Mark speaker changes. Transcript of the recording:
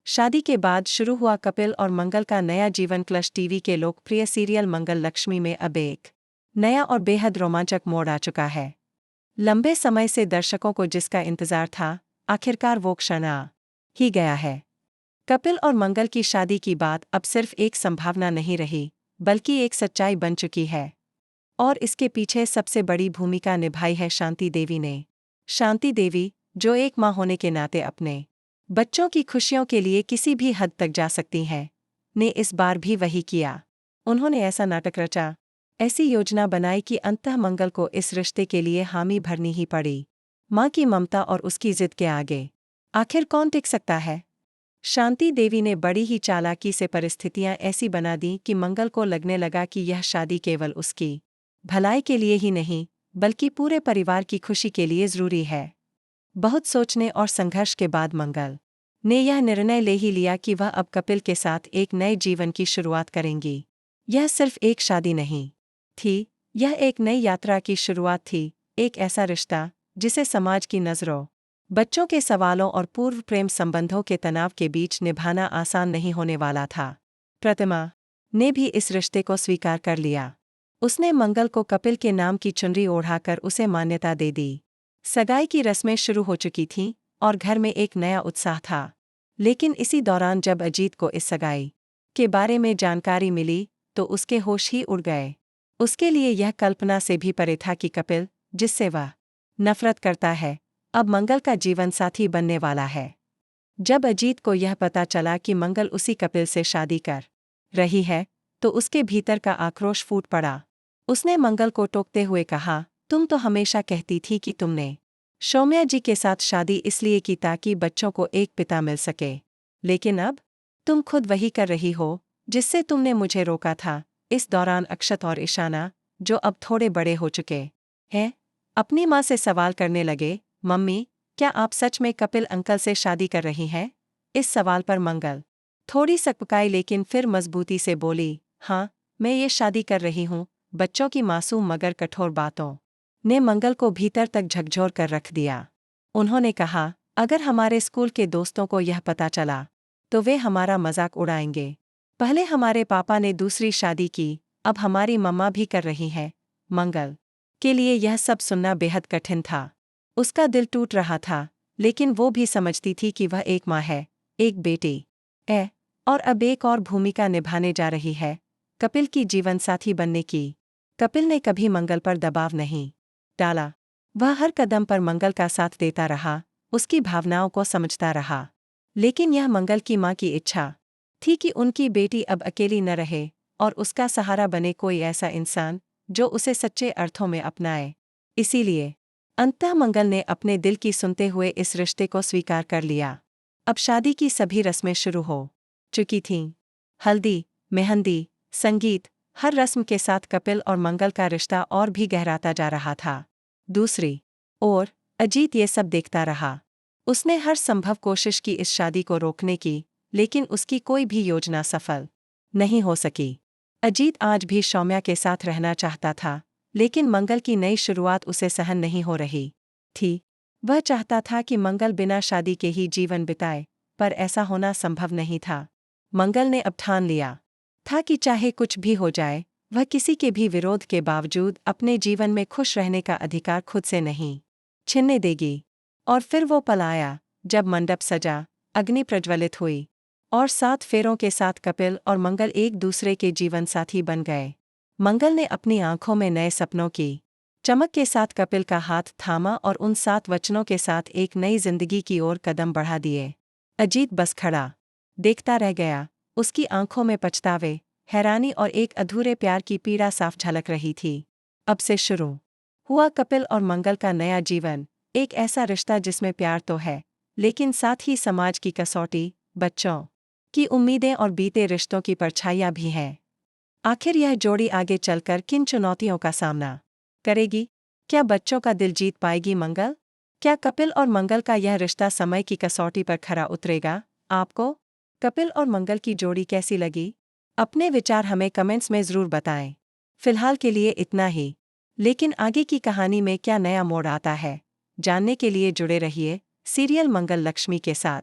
Speaker 1: शादी के बाद शुरू हुआ कपिल और मंगल का नया जीवन क्लश टीवी के लोकप्रिय सीरियल मंगल लक्ष्मी में अब एक नया और बेहद रोमांचक मोड़ आ चुका है। लंबे समय से दर्शकों को जिसका इंतजार था, आखिरकार वो क्षण आ ही गया है। कपिल और मंगल की शादी की बात अब सिर्फ एक संभावना नहीं रही, बल्कि एक सच्चाई बन चुकी है। और इसके पीछे सबसे बड़ी भूमिका निभाई है शांति देवी ने। शांति देवी, जो एक माँ होने के नाते अपने बच्चों की खुशियों के लिए किसी भी हद तक जा सकती हैं, ने इस बार भी वही किया। उन्होंने ऐसा नाटक रचा, ऐसी योजना बनाई कि अंततः मंगल को इस रिश्ते के लिए हामी भरनी ही पड़ी। माँ की ममता और उसकी जिद के आगे आखिर कौन टिक सकता है? शांति देवी ने बड़ी ही चालाकी से परिस्थितियां ऐसी बना दी कि मंगल को लगने लगा कि यह शादी केवल उसकी भलाई के लिए ही नहीं, बल्कि पूरे परिवार की खुशी के लिए जरूरी है। बहुत सोचने और संघर्ष के बाद मंगल ने यह निर्णय ले ही लिया कि वह अब कपिल के साथ एक नए जीवन की शुरुआत करेंगी। यह सिर्फ एक शादी नहीं थी, यह एक नई यात्रा की शुरुआत थी, एक ऐसा रिश्ता जिसे समाज की नज़रों, बच्चों के सवालों और पूर्व प्रेम संबंधों के तनाव के बीच निभाना आसान नहीं होने वाला था। प्रतिमा ने भी इस रिश्ते को स्वीकार कर लिया। उसने मंगल को कपिल के नाम की चुनरी ओढ़ाकर उसे मान्यता दे दी। सगाई की रस्में शुरू हो चुकी थीं और घर में एक नया उत्साह था। लेकिन इसी दौरान जब अजीत को इस सगाई के बारे में जानकारी मिली, तो उसके होश ही उड़ गए। उसके लिए यह कल्पना से भी परे था कि कपिल, जिससे वह नफरत करता है, अब मंगल का जीवन साथी बनने वाला है। जब अजीत को यह पता चला कि मंगल उसी कपिल से शादी कर रही है, तो उसके भीतर का आक्रोश फूट पड़ा। उसने मंगल को टोकते हुए कहा, तुम तो हमेशा कहती थी कि तुमने सौम्या जी के साथ शादी इसलिए की ताकि बच्चों को एक पिता मिल सके, लेकिन अब तुम खुद वही कर रही हो जिससे तुमने मुझे रोका था। इस दौरान अक्षत और ईशाना, जो अब थोड़े बड़े हो चुके हैं, अपनी माँ से सवाल करने लगे, मम्मी, क्या आप सच में कपिल अंकल से शादी कर रही हैं? इस सवाल पर मंगल थोड़ी सकपकाई, लेकिन फिर मजबूती से बोली, हाँ, मैं ये शादी कर रही हूँ। बच्चों की मासूम मगर कठोर बातों ने मंगल को भीतर तक झकझोर कर रख दिया। उन्होंने कहा, अगर हमारे स्कूल के दोस्तों को यह पता चला, तो वे हमारा मजाक उड़ाएंगे। पहले हमारे पापा ने दूसरी शादी की, अब हमारी मम्मा भी कर रही है। मंगल के लिए यह सब सुनना बेहद कठिन था। उसका दिल टूट रहा था, लेकिन वो भी समझती थी कि वह एक माँ है, एक बेटी है, और अब एक और भूमिका निभाने जा रही है, कपिल की जीवनसाथी बनने की। कपिल ने कभी मंगल पर दबाव नहीं डाला। वह हर कदम पर मंगल का साथ देता रहा, उसकी भावनाओं को समझता रहा। लेकिन यह मंगल की माँ की इच्छा थी कि उनकी बेटी अब अकेली न रहे और उसका सहारा बने कोई ऐसा इंसान जो उसे सच्चे अर्थों में अपनाए। इसीलिए अंततः मंगल ने अपने दिल की सुनते हुए इस रिश्ते को स्वीकार कर लिया। अब शादी की सभी रस्में शुरू हो चुकी थीं। हल्दी, मेहंदी, संगीत, हर रस्म के साथ कपिल और मंगल का रिश्ता और भी गहराता जा रहा था। दूसरी ओर अजीत ये सब देखता रहा। उसने हर संभव कोशिश की इस शादी को रोकने की, लेकिन उसकी कोई भी योजना सफल नहीं हो सकी। अजीत आज भी सौम्या के साथ रहना चाहता था, लेकिन मंगल की नई शुरुआत उसे सहन नहीं हो रही थी। वह चाहता था कि मंगल बिना शादी के ही जीवन बिताए, पर ऐसा होना संभव नहीं था। मंगल ने अब ठान लिया था कि चाहे कुछ भी हो जाए, वह किसी के भी विरोध के बावजूद अपने जीवन में खुश रहने का अधिकार खुद से नहीं छीनने देगी। और फिर वो पल आया, जब मंडप सजा, अग्नि प्रज्वलित हुई, और 7 फेरों के साथ कपिल और मंगल एक दूसरे के जीवन साथी बन गए। मंगल ने अपनी आंखों में नए सपनों की चमक के साथ कपिल का हाथ थामा और उन 7 वचनों के साथ एक नई जिंदगी की ओर कदम बढ़ा दिए। अजीत बस खड़ा देखता रह गया। उसकी आंखों में पछतावे, हैरानी और एक अधूरे प्यार की पीड़ा साफ झलक रही थी। अब से शुरू हुआ कपिल और मंगल का नया जीवन, एक ऐसा रिश्ता जिसमें प्यार तो है, लेकिन साथ ही समाज की कसौटी, बच्चों की उम्मीदें और बीते रिश्तों की परछाइयां भी हैं। आखिर यह जोड़ी आगे चलकर किन चुनौतियों का सामना करेगी? क्या बच्चों का दिल जीत पाएगी मंगल? क्या कपिल और मंगल का यह रिश्ता समय की कसौटी पर खरा उतरेगा? आपको कपिल और मंगल की जोड़ी कैसी लगी? अपने विचार हमें कमेंट्स में ज़रूर बताएं। फिलहाल के लिए इतना ही, लेकिन आगे की कहानी में क्या नया मोड़ आता है, जानने के लिए जुड़े रहिए सीरियल मंगल लक्ष्मी के साथ।